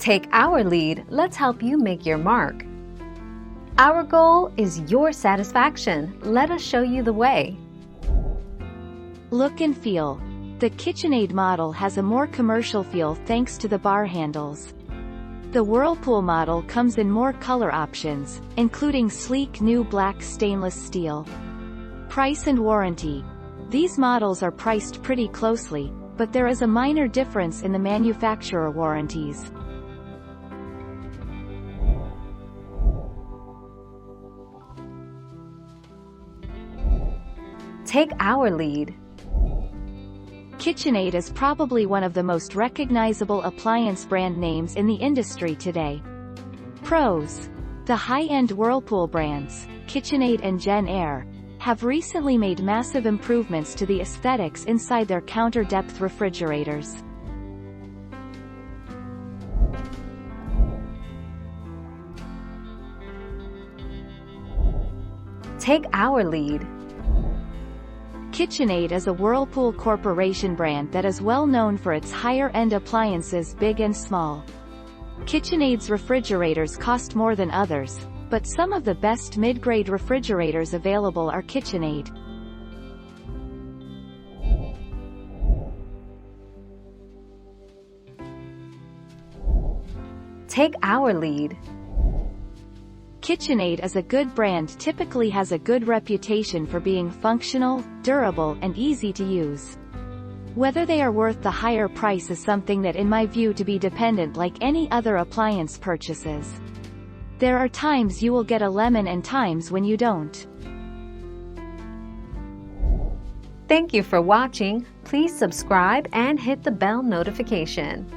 Take our lead, let's help you make your mark. Our goal is your satisfaction. Let us show you the way. Look and feel. The KitchenAid model has a more commercial feel thanks to the bar handles. The Whirlpool model comes in more color options, including sleek new black stainless steel. Price and warranty. These models are priced pretty closely, but there is a minor difference in the manufacturer warranties. Take our lead. KitchenAid is probably one of the most recognizable appliance brand names in the industry today. Pros. The high-end Whirlpool brands, KitchenAid and JennAir, have recently made massive improvements to the aesthetics inside their counter-depth refrigerators. Take our lead. KitchenAid is a Whirlpool Corporation brand that is well known for its higher-end appliances big and small. KitchenAid's refrigerators cost more than others, but some of the best mid-grade refrigerators available are KitchenAid. Take our lead. KitchenAid is a good brand, typically has a good reputation for being functional, durable, and easy to use. Whether they are worth the higher price is something that in my view to be dependent like any other appliance purchases. There are times you will get a lemon and times when you don't. Thank you for watching. Please subscribe and hit the bell notification.